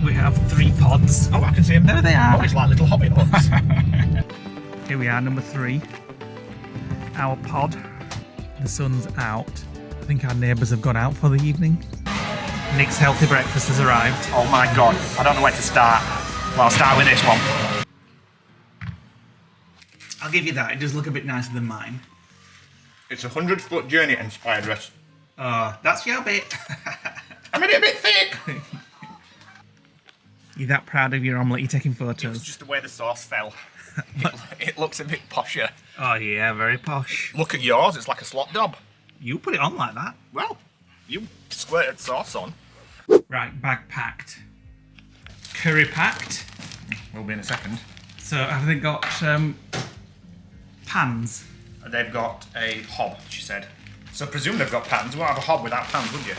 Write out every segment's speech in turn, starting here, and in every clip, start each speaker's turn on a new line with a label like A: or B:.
A: we have 3 pods.
B: Oh, I can see them.
A: There they are.
B: Oh, it's like little hobbit huts.
A: Here we are, number 3. Our pod. The sun's out. I think our neighbours have gone out for the evening. Nick's healthy breakfast has arrived.
B: Oh my god, I don't know where to start. Well, I'll start with this one.
A: I'll give you that, it does look a bit nicer than mine.
B: It's a 100-foot journey inspired dress.
A: That's your bit.
B: I made it a bit thick.
A: You're that proud of your omelette, you're taking photos.
B: It's just the way the sauce fell. It looks a bit posher.
A: Oh yeah, very posh.
B: Look at yours, it's like a slop dob.
A: You put it on like that.
B: Well, you squirted sauce on.
A: Right, bag packed. Curry packed.
B: We'll be in a second.
A: So have they got pans?
B: They've got a hob, she said. So I presume they've got pans. You won't have a hob without pans, would you?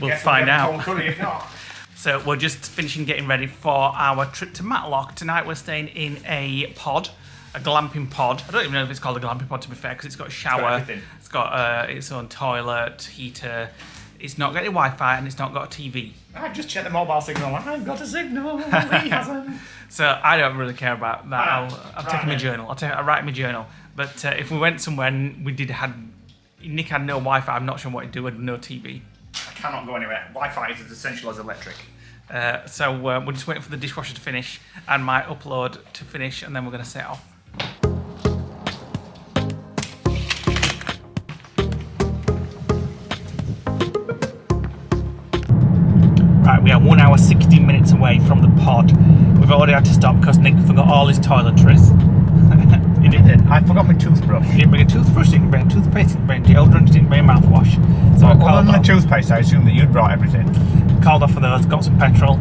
A: We'll find out.
B: Cold curry if not.
A: So we're just finishing getting ready for our trip to Matlock. Tonight we're staying in a pod, a glamping pod. I don't even know if it's called a glamping pod, to be fair, because it's got a shower. It's got its own toilet, heater. It's not got any Wi-Fi and it's not got a TV.
B: I just checked the mobile signal. I've got a signal. He hasn't.
A: So I don't really care about that. I'll take my journal. I'll write my journal. But if we went somewhere and Nick had no Wi-Fi, I'm not sure what he'd do with no TV.
B: I cannot go anywhere. Wi-Fi is as essential as electric.
A: So we're just waiting for the dishwasher to finish and my upload to finish, and then we're going to set off. Right, we are 1 hour 16 minutes away from the pod. We've already had to stop because Nick forgot all his toiletries.
B: He didn't. I forgot my toothbrush.
A: He didn't bring a toothbrush, he didn't bring a toothpaste, he didn't bring deodorant, he didn't bring a mouthwash. So I
B: Other than the toothpaste, I assume that you'd brought everything.
A: called off for those, got some petrol,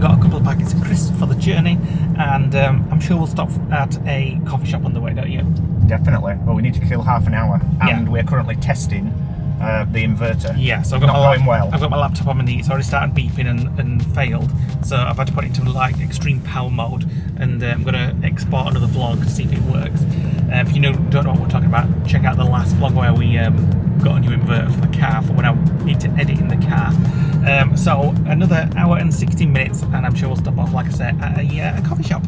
A: got a couple of packets of crisps for the journey, and I'm sure we'll stop at a coffee shop on the way, don't you?
B: Definitely. Well, we need to kill half an hour, and we're currently testing the inverter.
A: Yeah, so I've got my laptop on my knee. It's already started beeping and failed, so I've had to put it into like extreme PAL mode, and I'm going to export another vlog to see if it works. If you don't know what we're talking about, check out the last vlog where we got a new inverter for the car for when I need to edit in the car. So another hour and 16 minutes, and I'm sure we'll stop off, like I said, at a coffee shop.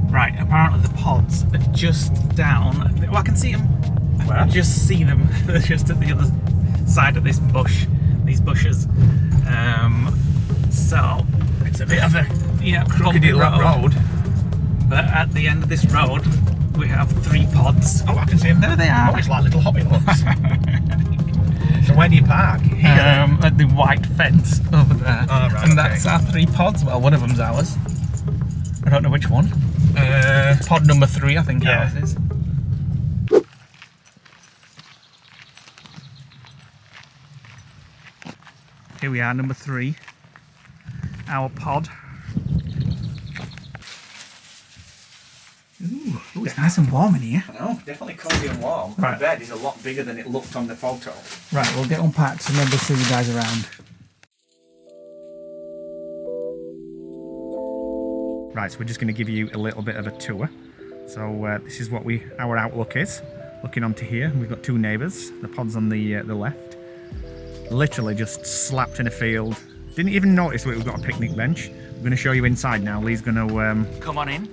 A: Right, apparently the pods are just down. Well, I can see them.
B: Where?
A: I just see them. They're just at the other side of this bush, these bushes. So
B: It's a bit of a
A: bumpy
B: road.
A: But at the end of this road, we have 3 pods.
B: Oh, I can see them.
A: There they are.
B: Oh, it's like little hobbit huts. So where do you park? Here.
A: At the white fence over there.
B: Oh, right,
A: and that's our 3 pods. Well, one of them's ours. I don't know which one. Pod number 3, I think ours is. Here we are, number 3. Our pod. Ooh, it's nice and warm in here.
B: I know, definitely cozy and warm.
A: Right.
B: The bed is a lot bigger than it looked on the photo.
A: Right, we'll get unpacked and then we'll see you guys around. Right, so we're just going to give you a little bit of a tour. So this is what our outlook is. Looking onto here, we've got 2 neighbours. The pod's on the left. Literally just slapped in a field. Didn't even notice we've got a picnic bench. We're going to show you inside now. Lee's going to come on in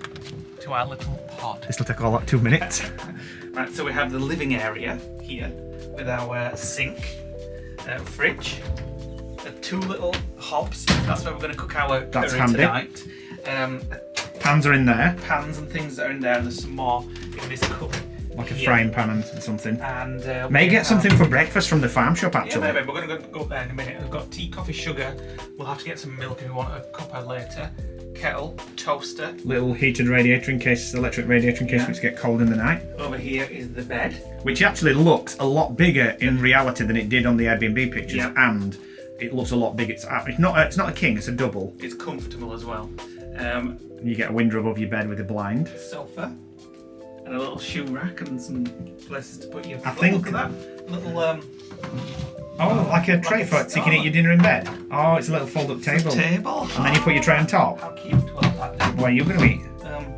A: to our little pod. This will take all that 2 minutes. Right, so we have the living area here with our sink, fridge, 2 little hobs. That's where we're going to cook our curry tonight. Pans are in there. Pans and things that are in there, and there's some more in this cupboard. Like a frying pan and something. And may get something for breakfast from the farm shop, actually. Yeah, maybe. We're going to go up there in a minute. We've got tea, coffee, sugar. We'll have to get some milk if we want a cuppa later. Kettle, toaster. Little heated radiator in case, electric radiator in case we get cold in the night. Over here is the bed. Which actually looks a lot bigger in reality than it did on the Airbnb pictures. Yeah. And it looks a lot bigger. It's not a king, it's a double.
B: It's comfortable as well.
A: You get a window above your bed with a blind.
B: Sofa. And a little shoe rack and some places to put your...
A: I think...
B: Look at that. Little...
A: Oh, like a tray for so you can eat your dinner in bed. Oh, it's a little fold-up table.
B: Table.
A: And then you put your tray on top.
B: How cute. Well,
A: Where are you going to eat?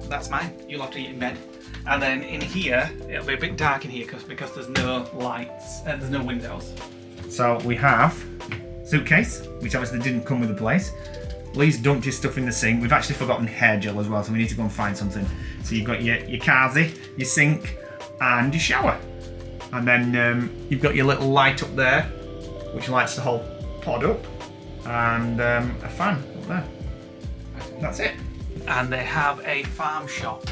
B: That's mine. You'll have to eat in bed. And then in here, it'll be a bit dark in here because there's no lights, there's no windows.
A: So we have suitcase, which obviously didn't come with the place. Lee's dumped his stuff in the sink. We've actually forgotten hair gel as well, so we need to go and find something. So you've got your kazi, your sink, and your shower. And then you've got your little light up there, which lights the whole pod up, and a fan up there. That's it.
B: And they have a farm shop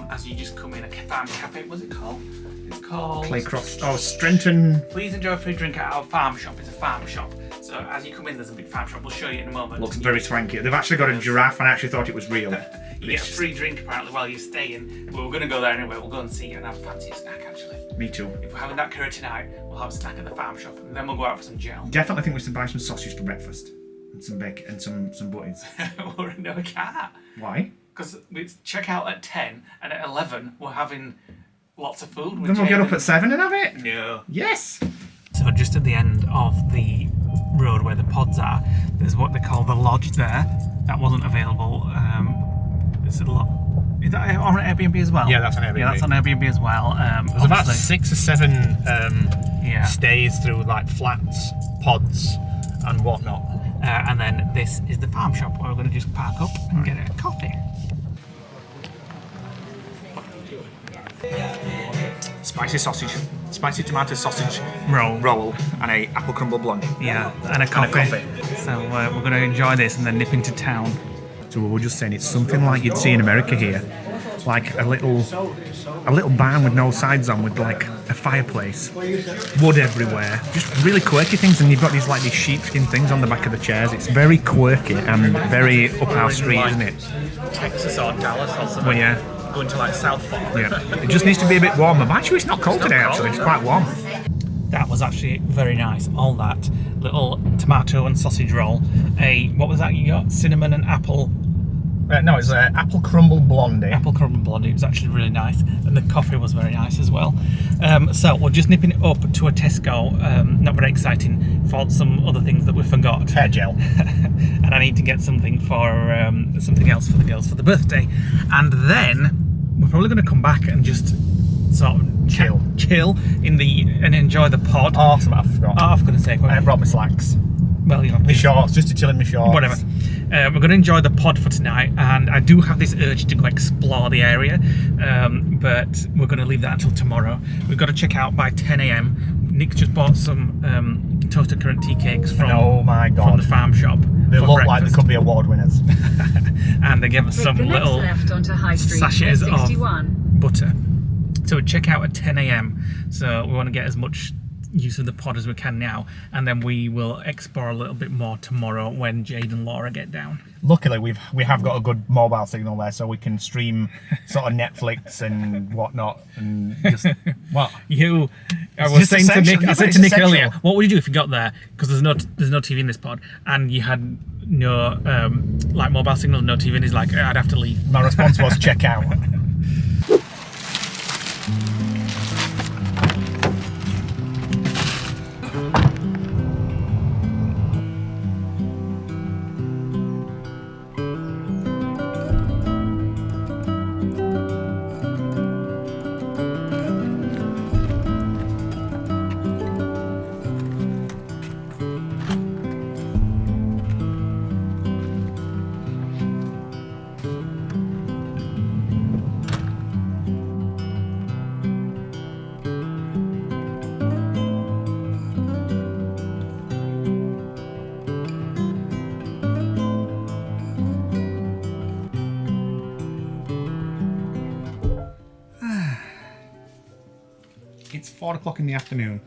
B: as you just come in, a farm cafe. What's it called? It's called
A: Claycross. Oh, Strenton.
B: Please enjoy a free drink at our farm shop. It's a farm shop. So as you come in, there's a big farm shop. We'll show you in a moment.
A: Looks very swanky. They've actually got a giraffe, and I actually thought it was real.
B: You get a free drink apparently while you're staying. But we're going to go there anyway. We'll go and see and have a fancy snack actually.
A: Me too.
B: If we're having that curry tonight, we'll have a snack at the farm shop, and then we'll go out for some gel.
A: Definitely think we should buy some sausage for breakfast, and some bacon, and some butties.
B: No, we can't.
A: Why?
B: Because we check out at 10, and at 11 we're having lots of food.
A: Then we'll get up at 7 and have it.
B: No.
A: Yes.
B: So just at the end of the road where the pods are, there's what they call the lodge there. That wasn't available. There's a lot. Is that on Airbnb as well?
A: Yeah, that's on Airbnb.
B: Yeah, that's on Airbnb as well.
A: There's about 6 or 7 stays through like flats, pods, and whatnot.
B: And then this is the farm shop where we're going to just park up and get a coffee.
A: Spicy sausage, spicy tomato sausage roll, and a apple crumble blonde.
B: Yeah, and a coffee. So we're going to enjoy this and then nip into town.
A: So we were just saying it's something like you'd see in America here, like a little barn with no sides on, with like a fireplace, wood everywhere, just really quirky things. And you've got these sheepskin things on the back of the chairs. It's very quirky and very up our street, isn't it?
B: Texas or Dallas or something.
A: Well, yeah.
B: Going to like South Fork.
A: Yeah. It just needs to be a bit warmer. But actually, it's not cold today. Actually, it's quite warm.
B: That was actually very nice. All that little tomato and sausage roll. What was that you got? Cinnamon and apple.
A: No, it's apple crumble blondie.
B: Apple crumble blondie. It was actually really nice, and the coffee was very nice as well. So we're just nipping up to a Tesco. Not very exciting, for some other things that we forgot.
A: Hair gel.
B: And I need to get something for something else for the girls for the birthday, and then we're probably going to come back and just sort of chill and enjoy the pod.
A: Oh, something I forgot.
B: Oh, for goodness sake!
A: I brought my slacks.
B: Well, you know,
A: my shorts, just to chill in my shorts.
B: Whatever. We're going to enjoy the pod for tonight, and I do have this urge to go explore the area, but we're going to leave that until tomorrow. We've got to check out by 10 AM. Nick just bought some toasted currant tea cakes from,
A: oh my God,
B: from the farm shop.
A: They look like they could be award winners.
B: And they give us some little sachets of butter. So check out at 10 AM. So we want to get as much use of the pod as we can now, and then we will explore a little bit more tomorrow when Jade and Laura get down.
A: Luckily, we have got a good mobile signal there, so we can stream sort of Netflix and whatnot, and just what
B: I was saying to Nick. I said to Nick earlier, what would you do if you got there? Because there's no TV in this pod, and you had no like mobile signal, no TV, and he's like, I'd have to leave.
A: My response was check out. It's 4 o'clock in the afternoon.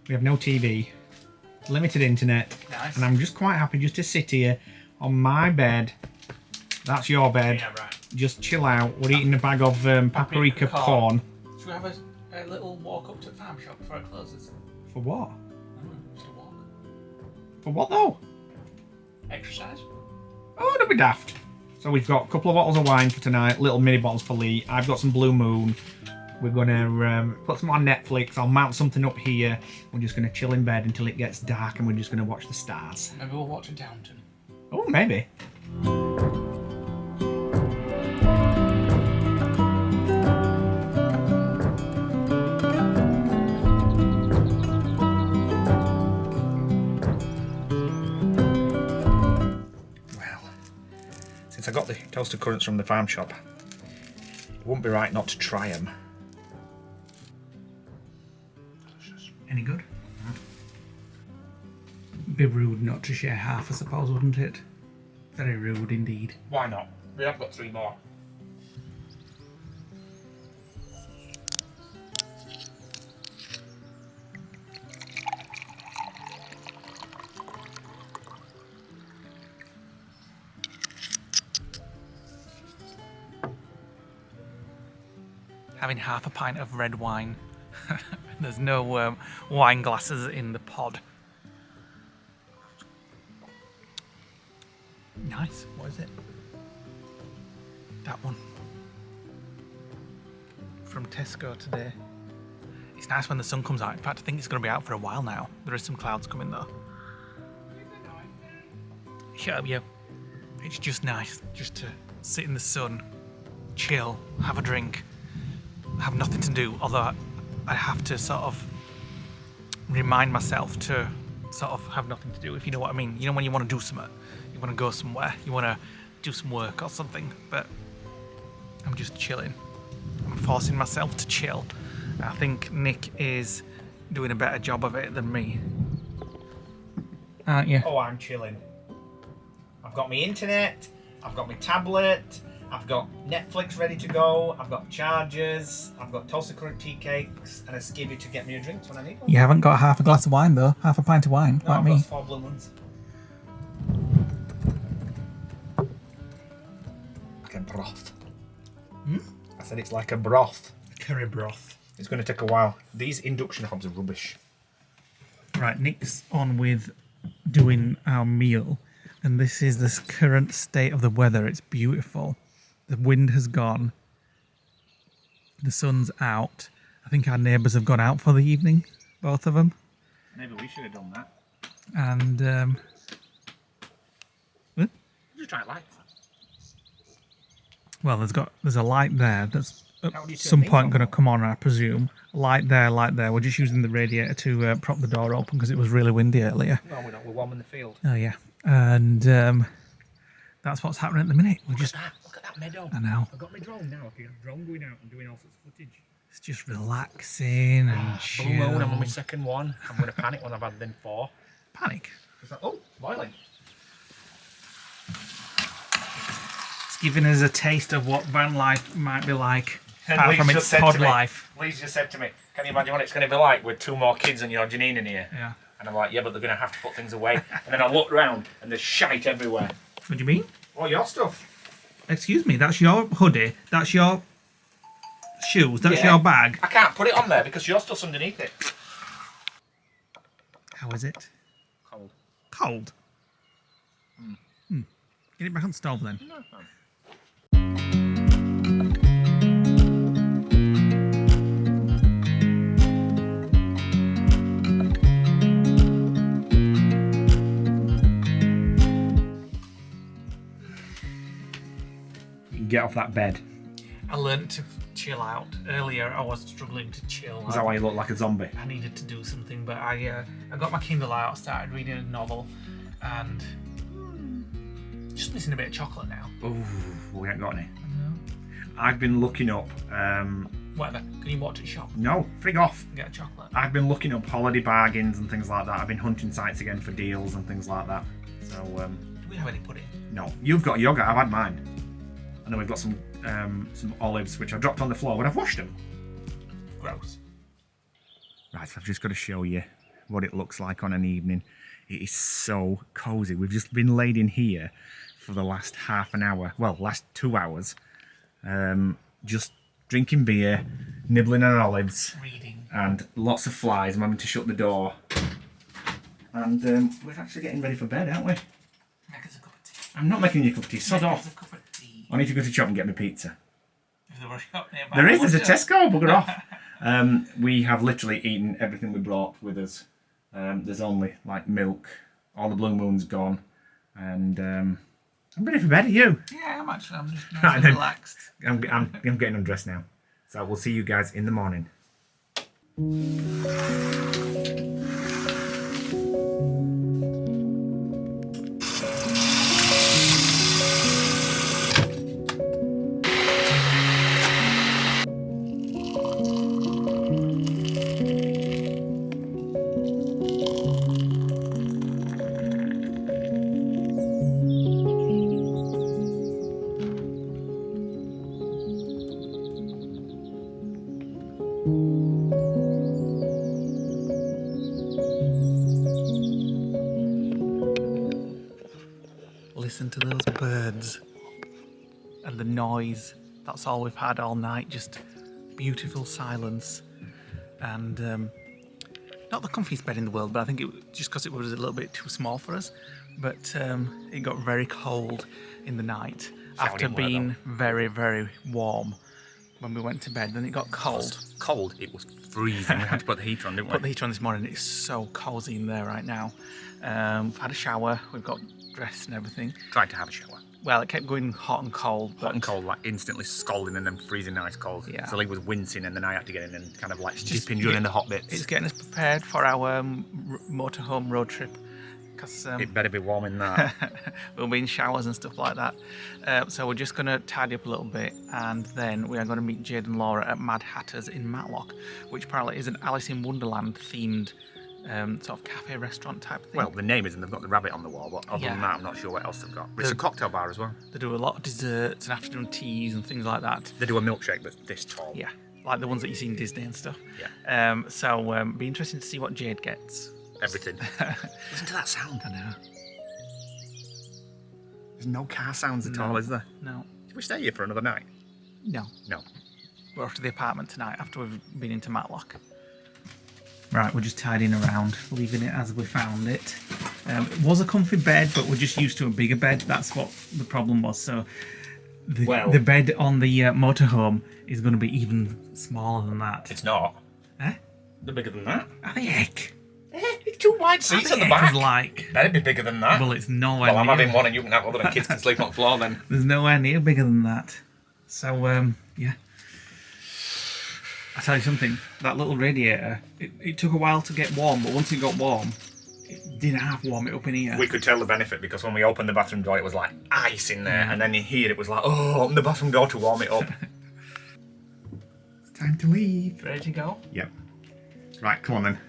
A: We have no TV, limited internet,
B: nice.
A: And I'm just quite happy just to sit here on my bed. That's your bed.
B: Yeah, right.
A: Just chill out. We're eating a bag of paprika corn.
B: Should we have a little walk up to the farm shop before it closes?
A: For what?
B: Just a walk.
A: For what though?
B: Exercise.
A: Oh, don't be daft. So we've got a couple of bottles of wine for tonight, little mini bottles for Lee. I've got some Blue Moon. We're going to put some on Netflix. I'll mount something up here. We're just going to chill in bed until it gets dark and we're just going to watch the stars.
B: Maybe we'll watch a Downton.
A: Oh, maybe. Well, since I got the toasted currants from the farm shop, it wouldn't be right not to try them. Any good? Be rude not to share half, I suppose, wouldn't it? Very rude indeed.
B: Why not? We have got 3 more. Having half a pint of red wine. There's no wine glasses in the pod. Nice. What is it? That one. From Tesco today. It's nice when the sun comes out. In fact, I think it's going to be out for a while now. There is some clouds coming though. Shut up, you. It's just nice just to sit in the sun, chill, have a drink, have nothing to do. Although I have to sort of remind myself to sort of have nothing to do, if you know what I mean. You know when you want to do something, you want to go somewhere, you want to do some work or something, but I'm just chilling. I'm forcing myself to chill. I think Nick is doing a better job of it than me. Aren't you?
A: Oh, I'm chilling. I've got my internet, I've got my tablet, I've got Netflix ready to go, I've got chargers, I've got toasted currant tea cakes, and a skivvy to get me a drink when I need one.
B: You haven't got half a glass of wine though, half a pint of wine,
A: No,
B: like
A: I've
B: me.
A: got 4 Blue Moons. Like a broth. I said it's like a broth. Curry broth. It's going to take a while. These induction hobs are rubbish.
B: Right, Nick's on with doing our meal, and this is the current state of the weather. It's beautiful. The wind has gone. The sun's out. I think our neighbours have gone out for the evening, both of them.
A: Maybe we should have done that.
B: And
A: Just try lights.
B: well, there's a light there that's at
A: How do you turn
B: some
A: these
B: point
A: on?
B: going to come on, I presume. Light there, light there. We're just using the radiator to prop the door open because it was really windy earlier.
A: No, we're not. We're warming the field.
B: Oh yeah, and that's what's happening at the minute. We're just,
A: Look at that meadow.
B: I know,
A: I've got my drone now. I can have drone going out and doing all sorts of footage.
B: it's just relaxing and chill.
A: Blue Moon, I'm on my second one. I'm going to panic when I've had them 4.
B: Panic.
A: It's like, oh, boiling.
B: It's giving us a taste of what van life might be like,
A: And
B: apart
A: Lee's
B: from
A: just
B: its
A: said
B: pod
A: to me-
B: life.
A: Lee's just said to me, can you imagine what it's going to be like with 2 more kids and your Janine in here?
B: Yeah.
A: And I'm like, yeah, but they're going to have to put things away. And then I looked round and there's shite everywhere.
B: What do you mean?
A: Oh, your stuff.
B: Excuse me, that's your hoodie, that's your shoes, that's
A: Yeah.
B: your bag.
A: I can't put it on there because your stuff's underneath it.
B: How is it?
A: Cold.
B: Cold. Get it back on the stove then.
A: You can get off that bed.
B: I learned to chill out. Earlier I was struggling to chill.
A: Is that why you look like a zombie?
B: I needed to do something, but I got my Kindle out, started reading a novel, and just missing a bit of chocolate now.
A: Ooh, we ain't got any. I've been looking up,
B: Whatever. Can you watch it shop?
A: no, frig off.
B: And get a chocolate.
A: I've been looking up holiday bargains and things like that. I've been hunting sites again for deals and things like that. So,
B: Do we have any pudding?
A: no. You've got yogurt, I've had mine. And then we've got some olives, which I dropped on the floor, but I've washed them.
B: Gross.
A: Right, so I've just got to show you what it looks like on an evening. It is so cosy. We've just been laid in here for the last half an hour. Well, last 2 hours. Just drinking beer, nibbling on olives,
B: Reading.
A: and lots of flies. I'm having to shut the door. and we're actually getting ready for bed, aren't we?
B: Make us a cup of tea.
A: I'm not making you a cup of tea, sod
B: Make
A: off.
B: us a cup of tea.
A: I need to go to shop and get me pizza.
B: If there was a shop nearby,
A: There is, there's a
B: what's it?
A: Tesco, bugger off. We have literally eaten everything we brought with us. There's only like milk, all the Blue Moon's gone, and I'm ready for bed. Are you?
B: Yeah, I'm just nice
A: Right,
B: and
A: then.
B: relaxed.
A: I'm getting undressed now. So we'll see you guys in the morning.
B: Listen to those birds and the noise. That's all we've had all night, just beautiful silence. And not the comfiest bed in the world, but I think it just because it was a little bit too small for us. But it got very cold in the night after being very, very warm when we went to bed. Then it got cold.
A: Cold. It was freezing. We had to put the heater on, didn't we?
B: Put the heater on this morning. It's so cozy in there right now. We've had a shower. We've got dressed and everything.
A: Tried to have a shower.
B: Well, it kept going hot and cold.
A: Hot and cold, like instantly scalding and then freezing ice cold.
B: Yeah.
A: So Lee was wincing and then I had to get in and kind of like
B: just
A: dipping in the hot bits.
B: It's getting us prepared for our motorhome road trip. Because
A: It better be warm in that.
B: we'll be in showers and stuff like that. So we're just going to tidy up a little bit, and then we are going to meet Jade and Laura at Mad Hatter's in Matlock, which apparently is an Alice in Wonderland themed sort of cafe restaurant type thing.
A: Well, the name is, and they've got the rabbit on the wall, but other than
B: Yeah.
A: that, I'm not sure what else they've got. But it's a cocktail bar as well.
B: They do a lot of desserts and afternoon teas and things like that.
A: They do a milkshake that's this tall.
B: Yeah, like the ones that you see in Disney and stuff.
A: Yeah.
B: So be interesting to see what Jade gets.
A: Everything. Listen to that sound.
B: I know.
A: There's no car sounds at
B: No.
A: all, is there?
B: No.
A: Should we stay here for another night?
B: No.
A: No.
B: We're off to the apartment tonight after we've been into Matlock. Right, we're just tidying around, leaving it as we found it. It was a comfy bed, but we're just used to a bigger bed. That's what the problem was. So the bed on the motorhome is going to be even smaller than that.
A: It's not.
B: Eh?
A: They're bigger than that.
B: How the heck?
A: It's two wide seats at the back.
B: Like,
A: Better be bigger than that.
B: well, it's nowhere
A: Well, I'm
B: near.
A: having one and you can have other and kids can sleep on the floor then.
B: There's nowhere near bigger than that. So, yeah. I tell you something, that little radiator, it took a while to get warm, but once it got warm, it did half warm it up in here.
A: We could tell the benefit because when we opened the bathroom door, it was like ice in there, and then in here it was like, oh, open the bathroom door to warm it up. It's time to leave.
B: Ready to go?
A: Yep. Right, come on then.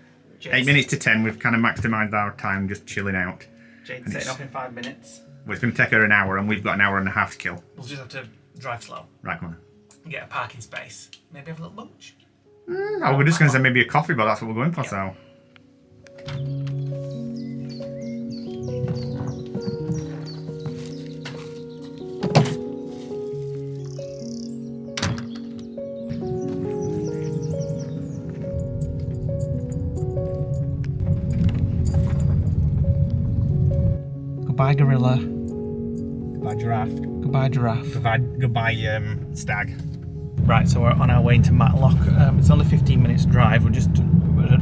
B: Jade's,
A: 8 minutes to 10, we've kind of maximised our time just chilling out.
B: Jade's setting off in 5 minutes.
A: Well, it's going to take her an hour, and we've got an hour and a half to kill.
B: We'll just have to drive slow
A: Right, come on.
B: and get a parking space. Maybe have a little lunch.
A: Oh, we're just going to say maybe a coffee, but that's what we're going for, so.
B: Goodbye, gorilla.
A: Goodbye, giraffe.
B: Goodbye, giraffe.
A: Goodbye, stag.
B: Right, so we're on our way into Matlock. It's only 15 minutes drive. We just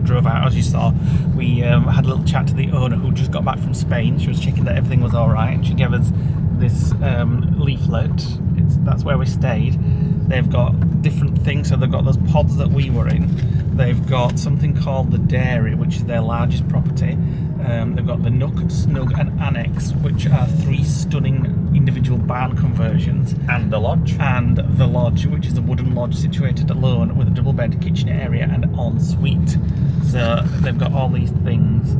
B: drove out, as you saw. We had a little chat to the owner who just got back from Spain. She was checking that everything was all right, and she gave us this leaflet. That's where we stayed. They've got different things. So they've got those pods that we were in. They've got something called the Dairy, which is their largest property. They've got the Nook, Snug and Annex, which are 3 stunning individual barn conversions.
A: And the lodge.
B: And the Lodge, which is a wooden lodge situated alone with a double bed kitchen area and ensuite. So they've got all these things.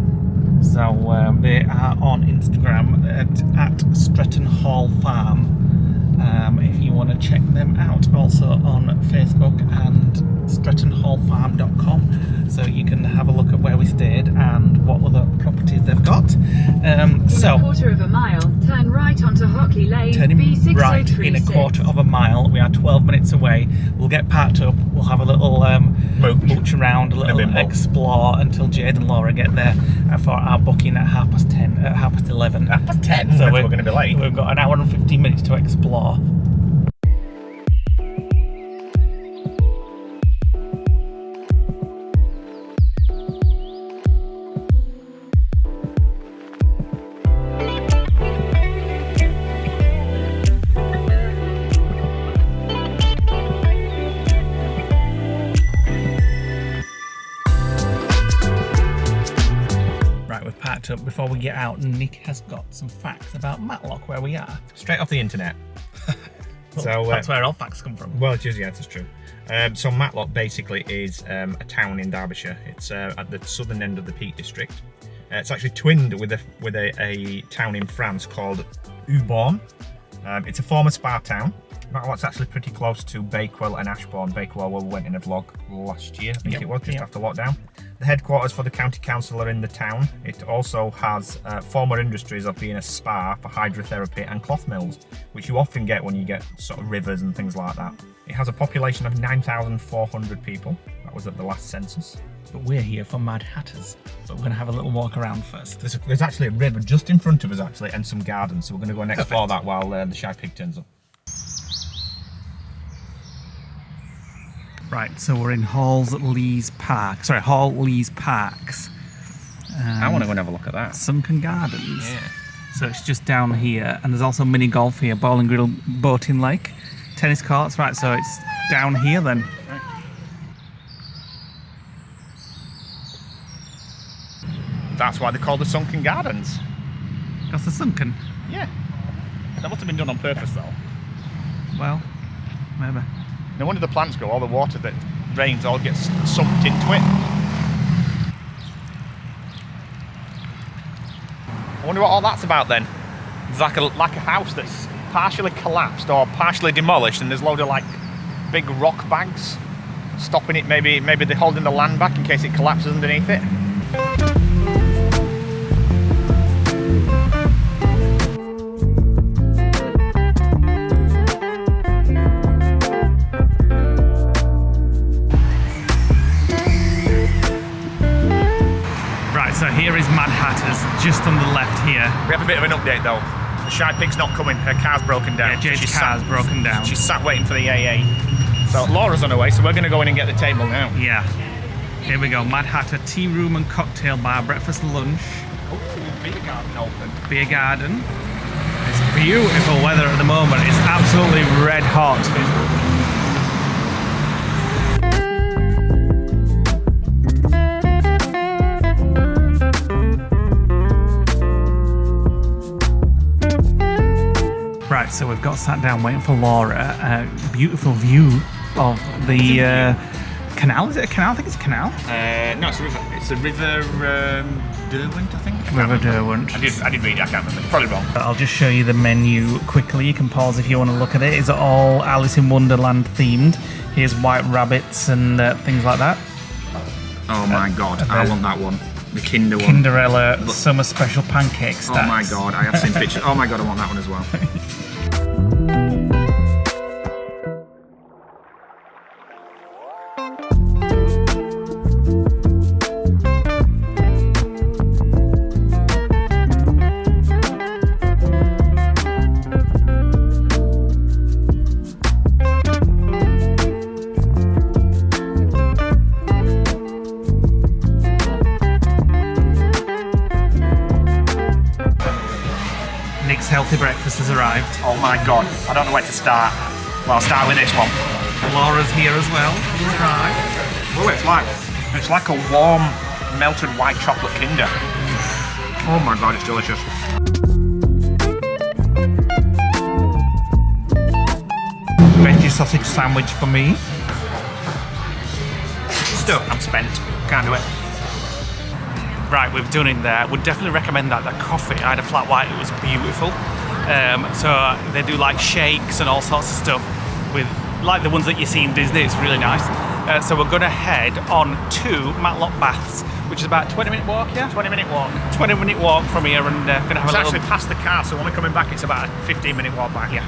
B: So they are on Instagram at Stretton Hall Farm. If you want to check them out, also on Facebook and StrettonHallFarm.com, so you can have a look at where we stayed and what other properties they've got.
C: In a quarter of a mile, turn right onto Hockley Lane,
B: turning
C: B6036.
B: right in a quarter of a mile. We are 12 minutes away. We'll get parked up. We'll have a little mooch around, a little explore until Jade and Laura get there for our booking at 11:30.
A: 10?
B: So
A: we're going to be late.
B: We've got an hour and 15 minutes to explore. Up before we get out, Nick has got some facts about Matlock, where we are.
A: Straight off the internet.
B: So that's where all facts come from.
A: Well, it is, yeah, that's true. So Matlock basically is a town in Derbyshire. It's at the southern end of the Peak District. It's actually twinned with a town in France called Eubon. It's a former spa town. Matlock's actually pretty close to Bakewell and Ashbourne. Bakewell, where we went in a vlog last year, I think it was, just after lockdown. The headquarters for the county council are in the town. It also has former industries of being a spa for hydrotherapy and cloth mills, which you often get when you get sort of rivers and things like that. It has a population of 9,400 people. That was at the last census.
B: But we're here for Mad Hatters, so we're going to have a little walk around first.
A: There's actually a river just in front of us, actually, and some gardens, so we're going to go and explore that while the Shy Pig turns up.
B: Right, so we're in Hall Lees Parks.
A: I want to go and have a look at that.
B: Sunken Gardens.
A: Yeah.
B: So it's just down here, and there's also mini golf here, bowling grill, boating lake, tennis courts. Right, so it's down here then.
A: Right. That's why they're called the Sunken Gardens.
B: That's the sunken.
A: Yeah. That must have been done on purpose, though.
B: Well, maybe.
A: No wonder the plants grow. All the water that rains all gets sucked into it. I wonder what all that's about then. It's like a house that's partially collapsed or partially demolished, and there's a load of like big rock bags stopping it. Maybe they're holding the land back in case it collapses underneath it.
B: So here is Mad Hatters, just on the left here.
A: We have a bit of an update though. The Shy Pig's not coming, her car's broken down.
B: Yeah, Jade's car's broken down.
A: She's sat waiting for the AA. So Laura's on her way, so we're going to go in and get the table now.
B: Yeah. Here we go, Mad Hatter tea room and cocktail bar, breakfast and lunch.
A: Oh, beer garden open.
B: Beer garden. It's beautiful weather at the moment. It's absolutely red hot. Right, so we've got sat down waiting for Laura. Beautiful view of the canal. Is it a canal? I think it's a canal.
A: No, it's a river. It's a river Derwent, I think.
B: River Derwent.
A: I did read it. I can't remember. Probably wrong.
B: I'll just show you the menu quickly. You can pause if you want to look at it. It's all Alice in Wonderland themed. Here's white rabbits and things like that.
A: Oh my god, I want that one. The Kinder one.
B: Kinderella summer special pancake stacks.
A: Oh my god, I have seen pictures. Oh my god, I want that one as well.
B: Nick's healthy breakfast has arrived.
A: Oh my god, I don't know where to start. Well, I'll start with this one.
B: Laura's here as well. She's arrived.
A: Oh, it's like a warm, melted white chocolate Kinder. Oh my god, it's delicious.
B: Veggie sausage sandwich for me.
A: Still, I'm spent. Can't do it.
B: Right, we've done it there. Would definitely recommend that. The coffee, I had a flat white, it was beautiful. So they do like shakes and all sorts of stuff with like the ones that you see in Disney. It's really nice. So we're gonna head on to Matlock Baths, which is about a 20-minute walk, yeah?
A: 20-minute walk.
B: 20-minute walk from here, and gonna have
A: It's
B: a little...
A: actually past the car, so when we're coming back, it's about a 15-minute walk back.
B: Yeah.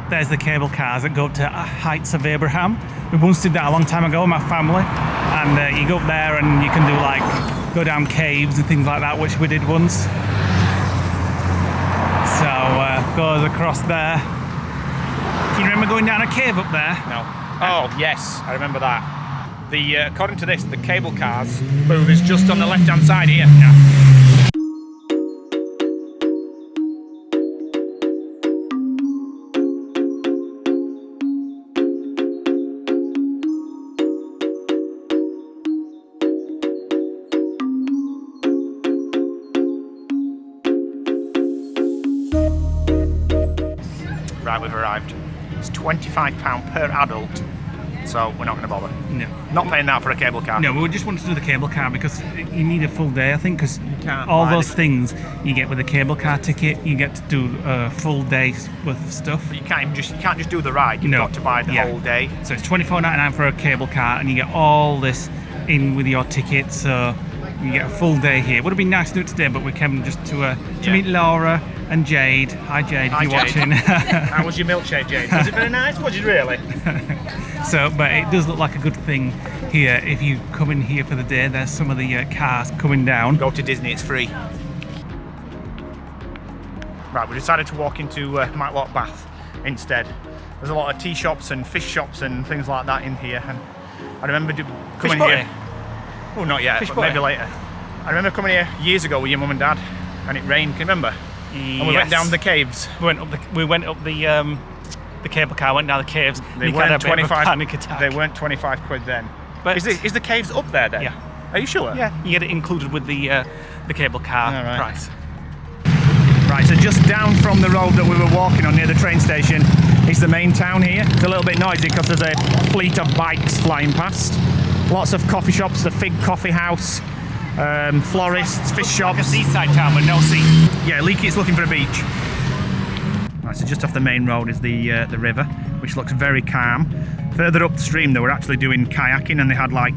B: There's the cable cars that go up to Heights of Abraham. We once did that a long time ago with my family, and you go up there and you can do like go down caves and things like that, which we did once. So goes across there. Can you remember going down a cave up there?
A: No. Oh yes, I remember that. The according to this, the cable cars move is just on the left-hand side here.
B: Yeah.
A: Right, we've arrived. It's £25 per adult, so we're not going to bother.
B: No.
A: Not paying that for a cable car.
B: No, we just wanted to do the cable car because you need a full day, I think, because
A: can't
B: all
A: buy
B: those
A: the-
B: things you get with a cable car ticket, you get to do a full day's worth of stuff.
A: But you can't just do the ride. You've
B: No.
A: got to buy the
B: Yeah.
A: whole day.
B: So it's $24.99 for a cable car, and you get all this in with your ticket, so you get a full day here. Would have been nice to do it today, but we came just to meet Laura and Jade. Hi Jade,
A: Hi,
B: if you're
A: Jade.
B: watching.
A: How was your milkshake, Jane? Was it very nice? Was it really?
B: So, but it does look like a good thing here. If you come in here for the day, there's some of the cars coming down.
A: Go to Disney, it's free. Right, we decided to walk into Matlock Bath instead. There's a lot of tea shops and fish shops and things like that in here. And I remember coming
B: butty?
A: here. Oh, not yet,
B: Fish
A: but
B: butty?
A: maybe later. I remember coming here years ago with your mum and dad, and it rained. Can you remember? And we went down the caves.
B: We went up the cable car, went down the caves.
A: They
B: Nick had
A: weren't
B: a bit of a
A: 25.
B: panic attack.
A: They weren't 25 quid then.
B: But
A: Is the caves up there then?
B: Yeah.
A: Are you sure?
B: Yeah, you get it included with the cable car
A: All right.
B: price.
A: Right, so just down from the road that we were walking on near the train station is the main town here. It's a little bit noisy because there's a fleet of bikes flying past. Lots of coffee shops, the Fig Coffee House, florists, fish
B: Like a
A: shops.
B: seaside town with no sea.
A: Yeah, Leaky's looking for a beach. Right, so just off the main road is the river, which looks very calm. Further upstream, they were actually doing kayaking, and they had like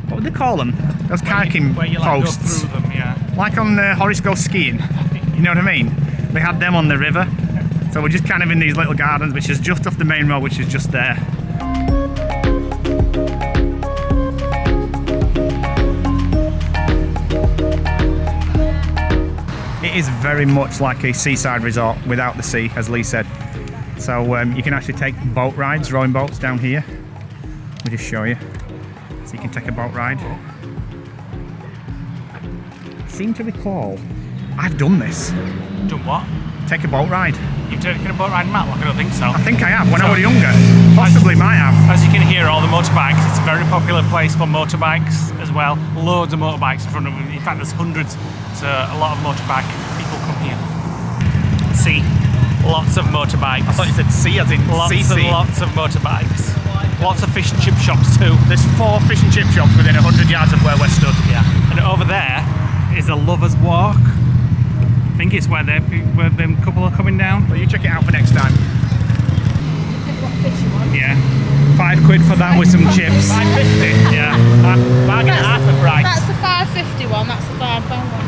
A: what would they call them? Those kayaking
B: Where you like
A: posts,
B: go through them, yeah.
A: like on Horace Goes Skiing. You know what I mean? They had them on the river, so we're just kind of in these little gardens, which is just off the main road, which is just there. It is very much like a seaside resort without the sea, as Lee said. So you can actually take boat rides, rowing boats down here. Let me just show you. So you can take a boat ride. I seem to recall I've done this.
B: Done what?
A: Take a boat ride.
B: You've taken a boat ride in Matlock? I don't think so.
A: I think I have when I was younger. Possibly might have.
B: As you can hear, all the motorbikes, it's a very popular place for motorbikes as well. Loads of motorbikes in front of them. In fact, there's hundreds. So a lot of motorbike people come here. See, lots of motorbikes.
A: I thought you said sea as in
B: Lots
A: CC.
B: and lots of motorbikes. Lots of fish and chip shops too.
A: There's 4 fish and chip shops within 100 yards of where we're stood.
B: Yeah. And over there is a Lover's Walk. I think it's where them couple are coming down.
A: Well, you check it out for next time.
B: Yeah. £5 for that with some chips.
A: $5.50.
B: Yeah.
A: Bargain at half the price.
D: That's the £5.50 one, that's the £5 one.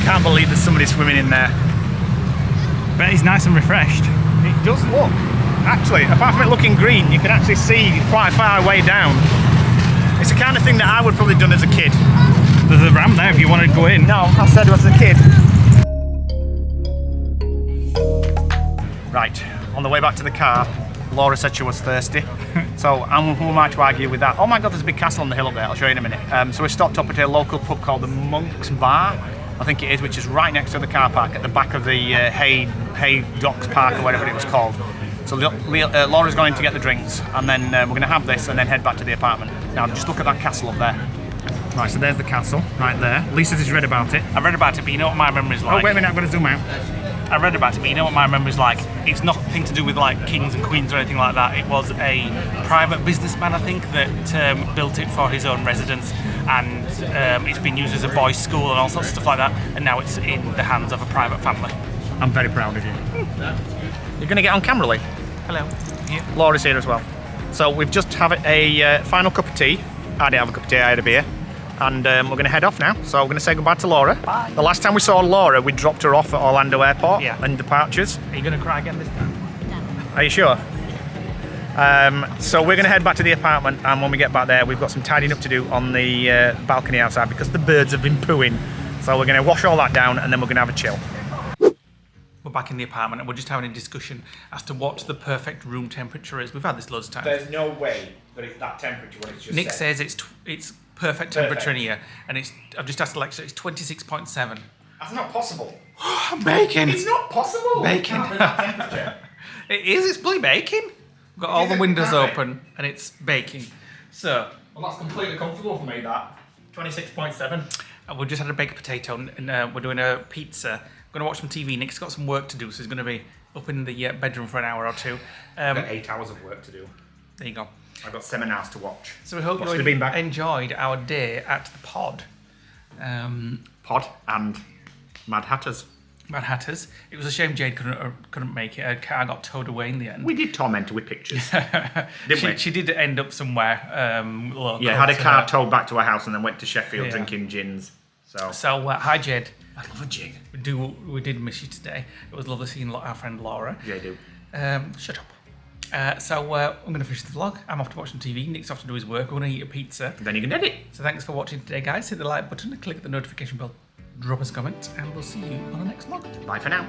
A: Can't believe there's somebody swimming in there.
B: But he's nice and refreshed.
A: It does look. Actually, apart from it looking green, you can actually see quite far way down. It's the kind of thing that I would probably have done as a kid. There's a ramp there if you want to go in.
B: No, I said as a kid.
A: Right, on the way back to the car, Laura said she was thirsty. So who am I to argue with that? Oh my God, there's a big castle on the hill up there. I'll show you in a minute. So we stopped up at a local pub called the Monk's Bar, I think it is, which is right next to the car park at the back of the Hay Docks Park or whatever it was called. So Laura's going to get the drinks, and then we're going to have this and then head back to the apartment. Now just look at that castle up there. Right, so there's the castle right there. Lisa's has read about it.
B: I've read about it, but you know what my memory's like?
A: Oh, wait a minute, I'm going to zoom out.
B: I read about it, but you know what my memory's like? It's nothing to do with like kings and queens or anything like that. It was a private businessman, I think, that built it for his own residence, and it's been used as a boys' school and all sorts of stuff like that, and now it's in the hands of a private family.
A: I'm very proud of you. You're going to get on camera, Lee?
B: Hello. Yeah.
A: Laura's here as well. So we've just had a final cup of tea. I didn't have a cup of tea, I had a beer. And we're going to head off now. So we're going to say goodbye to Laura.
B: Bye.
A: The last time we saw Laura, we dropped her off at Orlando Airport and departures.
B: Are you going to cry again this time?
A: Are you sure? So we're going to head back to the apartment, and when we get back there, we've got some tidying up to do on the balcony outside because the birds have been pooing. So we're going to wash all that down, and then we're going to have a chill.
B: We're back in the apartment, and we're just having a discussion as to what the perfect room temperature is. We've had this loads of times.
A: There's no way that it's that temperature when it's just
B: Nick
A: set.
B: says it's perfect temperature in here, and I've just asked Alexa, it's 26.7.
A: That's not possible.
B: Bacon.
A: It's not possible.
B: Bacon.
A: It can't be that temperature.
B: It is. It's bloody baking. We've got all the windows open, and it's baking. So.
A: Well, that's completely comfortable for me. That 26.7.
B: We just had a baked potato, and we're doing a pizza. We're going to watch some TV. Nick's got some work to do, so he's going to be up in the bedroom for an hour or two.
A: I've got 8 hours of work to do.
B: There you go.
A: I've got seminars to watch.
B: So we hope you enjoyed our day at the pod.
A: Pod and Mad Hatters.
B: Mad Hatters. It was a shame Jade couldn't make it. Her car got towed away in the end.
A: We did torment her with pictures, didn't we?
B: She did end up somewhere.
A: Yeah, had a car towed back to her house and then went to Sheffield drinking gins.
B: So hi Jade.
A: I love a gin.
B: We did miss you today. It was lovely seeing our friend Laura.
A: Yeah, I do.
B: Shut up. So I'm going to finish the vlog. I'm off to watch some TV. Nick's off to do his work. We're going to eat a pizza.
A: Then you can edit.
B: So thanks for watching today, guys. Hit the like button and click the notification bell. Drop us a comment, and we'll see you on the next vlog.
A: Bye for now.